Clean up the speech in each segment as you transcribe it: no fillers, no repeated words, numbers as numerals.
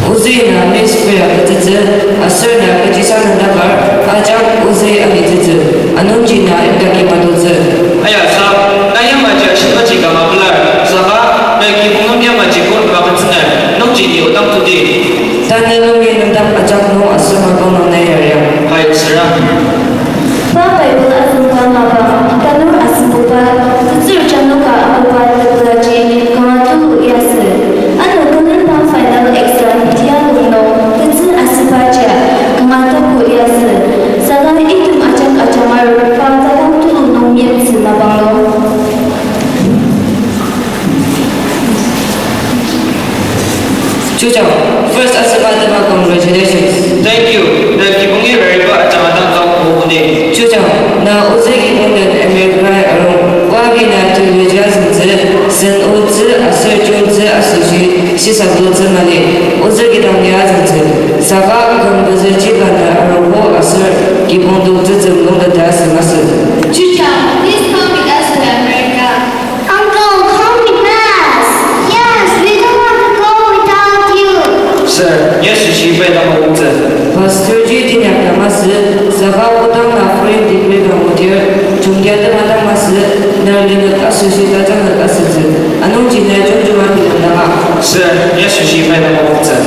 Uzina, Miss Fair, asrna kajisan dakar ajak uze amiziz anunjina indaki maduze aya sa naya maja shibaji ga mablar saka nagi bungam ya maji kon bagatna nongjini odam tudi tanelungi nandam ajak no asma gono nayarya hai sira ba Bible asumpa maba tanur asumpa tsir chanuka abupa tlaji kamatu yase anu kunun pa final exam dia luno tsir asumpa cha kamatu ko yase salam itum ajak acamar pa talam tu nomien sinabalo Chuchao, first asma congratulations. thank you dan kibungi very ba acamadang kau bude Chuchao, na uzegi bundan Amerika arong wagi na tuwija zinze sen uzi asir junze asir shisabuzi mali uzegi dangya zinze saka gombuzi jibanda arong ho asir kibundu zizim bunga dasi masir. Chucha, please come with us to America. Uncle, come with us. Yes, we don't want to go without you. sir yes shi bai da mawuta Pastor ji dinya masir saka utang na frame degree promoter jumdia da mata masir na linga asir tajang na asir anong jina jumjuma bilanda sir yes shi bai da mawuta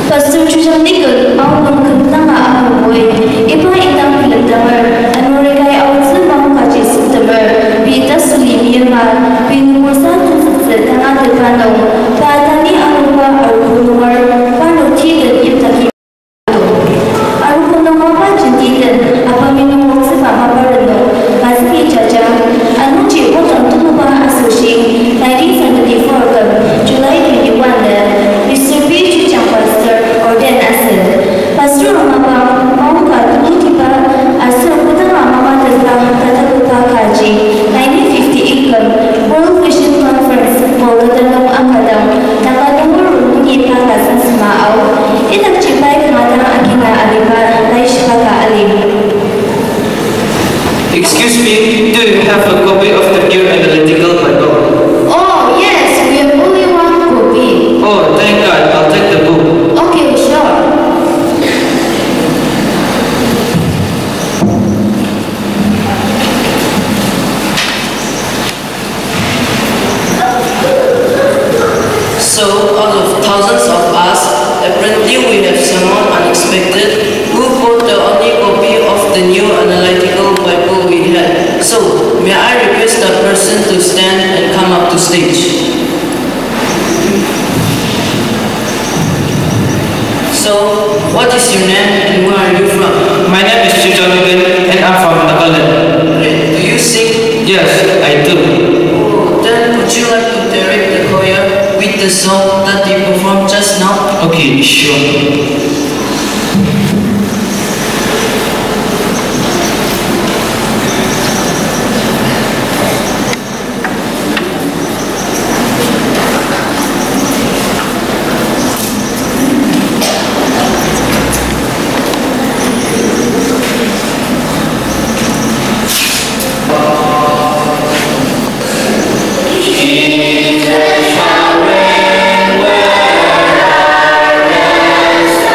Pastor Chucha Nikol, mau mengkentang apa boy? Ibu itang pilandamer, Amerika awal semua kaji September, bita suli Myanmar, pinumusa tuntut tengah terpanau, patani Aruba Arunumar, panu tidak yutaki. Arunumar pun tidak, apa minum sebab apa reno, pasti caca, anu cipu tentu bah asusi, 1974 July 21 Mr. B. Chucha Pastor Orden Asir Pastor Mama mau dulu tiba Asir putar Mama tentang tata kota kaji 1958 World Vision Conference Molo Danung Angkadam Taka nomor rungi pangkasan semaau Inak cipai kemadang akina aliba Laish Baka Alim excuse me do you have a copy of the New Analytical Bible Oh yes, we have only one copy. oh thank God I'll take the book Okay, sure. So, out of thousands of us, apparently we have someone unexpected who bought the only copy of the New Analytical Bible we had. So, may I request that person to stand and come up to stage? So, what is your name and where are you from? my name is Chucha Nikol and I'm from Nagaland Do you sing? yes I do Oh, then would you like to direct the choir with the song that you performed just now? okay sure Jesus shall reign where our rest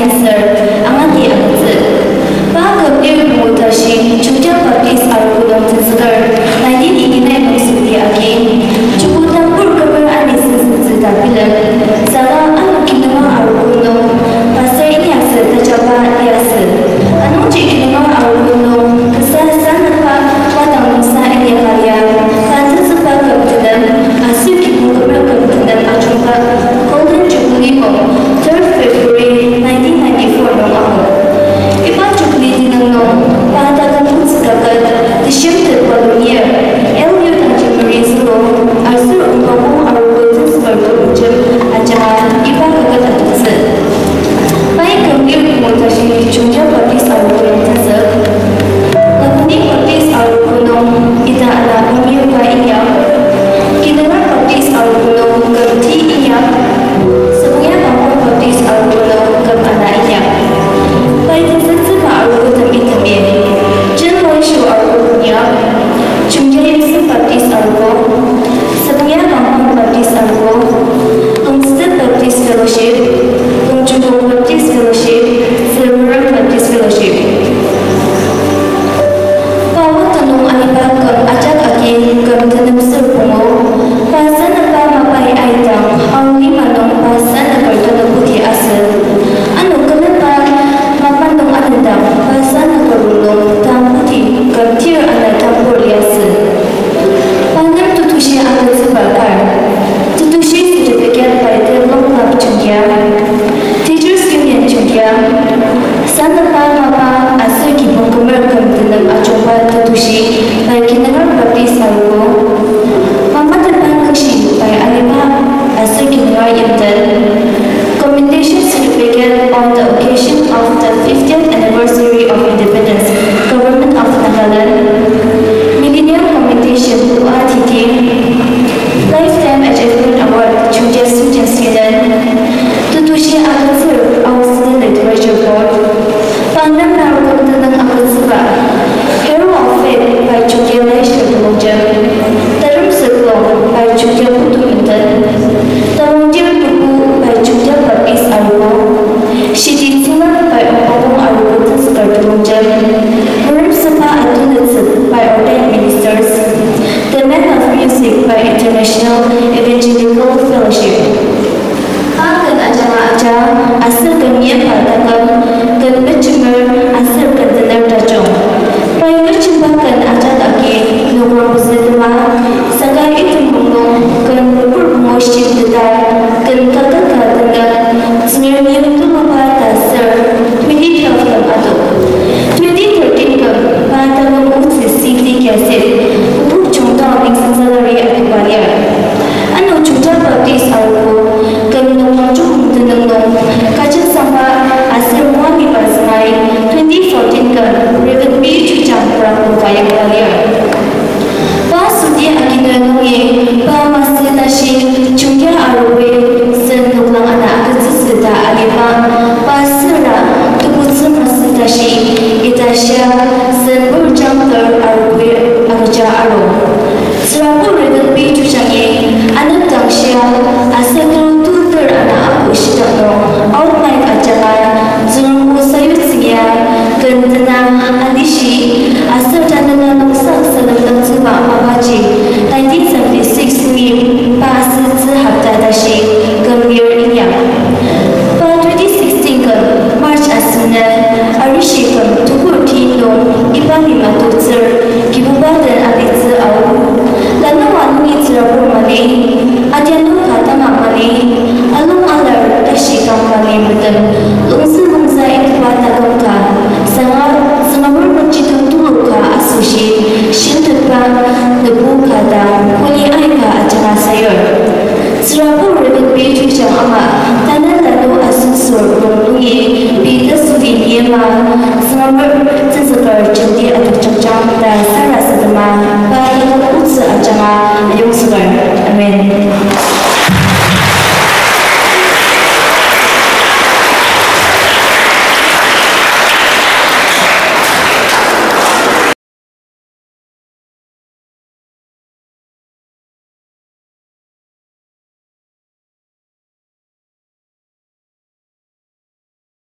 answer amati akutsu. Bahkan dia memutasi Jogja Baptis Arugulong Tensegar 1989 maksudnya lagi cukup tampur keberani sesuatu film salah anu kinema Arugulong pasal ini asal tercapai biasa anu cik kinema Arugulong kesasan apa wadang musa ini karya kata sebab kebetulan asyik kipu kebetulan acumpa Golden Jubilee 3rd February 1994 dong aku iba Jubilee dinang pada kamu sekarang disyukur barunya Elliot dan Jimmy Zero asal umpamu Arugulong sebagai ucap acara iba kagak terasa baik kemudian memutasi Jogja Baptis Arugulong Tensegar Lakuni Baptis Arugulong kita ada pemiuka inya Kinema Baptis Arugulong kerti inya semuanya bangku Baptis Arugulong ke anak inya baik sesuatu Arugulong temi-temi Jenwai Shu Arugulongnya Jogja Yesus Baptis Arugulong semuanya bangku Baptis Arugulong Umsted Baptis Fellowship Umjunggung Baptis Fellowship Silverum Baptis Fellowship Bawa tenung alibah ke acak aki ke tenung serpungo pasan apa mapai aitang awli manong pasan apa tenung putih asal anu kenapa mapandong anandang pasan apa rulung tam putih ke tiar anda tampur liasa pandang tutusi akan sebakar tutusi certifikat pada lengkap Jogja Teachers Union Jogja sana mapa asal kibung kemerkam dalam acumpa tutusi baik kinengar Baptis Arugulong mama terbang kecil baik alima asal kinengar Yamdan Commendation Certificate on the occasion of the 50th anniversary of independence Government of Nagaland Millennium Commendation UATT Lifetime Achievement Award Jogja Student Sweden tutusi akan serve Outstanding Literature Board Pandang Narukam tentang akan sebab Hero of Faith by Jogja Leisure Tolongja Tarum Seklong by Jogja Putu Intan Tolongja Buku by Jogja Baptis Arugulong Shidi Silat by Opong Arugulong Tensegar Tolongja Murim Sepa Atun by Ordained Ministers The Man of Music by International Evangelical Fellowship Akan acara-acara asal kemia padakan dan berjumpa asal ketenar dajong. Baik berjumpakan acara lagi nomor bersama segar itu mengong dan berpromosi dedai dan kakak dengan sebenarnya itu membuat dasar 2012 atau 2013 ke pada memutus CD kaset untuk contoh mixing salary akbarnya. Anu Jogja Baptis Arugulong kemenong cukup tenang kaca sama asal muami pasmai 2014 ke Reven B cucang perang upaya kalian. Pas sudia akhirnya nungi pas masih nasi Jogja Arugulong senuklang anak kesesudah alima pas serah tukut semasa nasi itasya senberjang ter Arugulong aja Arugulong. Serapu Reven B cucangnya anak tangsia asal tutur anak aku sedang outline acara zunggu sayut siya kentenang adisi asal jangan nongsak selendang sebab mabaci 1976 ni pas sehafta dashi gembir inya pada 2016 ke March asuna arishi ke tukur tindong ibani matutsir kibubadan alitsi au lalu wangi cerabur mali adianu kata mamali alung alar dashi kampani betul lungsi lungsa itu pada lungka sangat semabur mencitum tuluka asusi shintuka nebu kata kuli aika acara sayur cerabur rebut biju jang ama tanah lalu asusur lungui bida sudi yema semabur tensekar jadi atau cengcang dan saras setema pada utsa acara ayung segar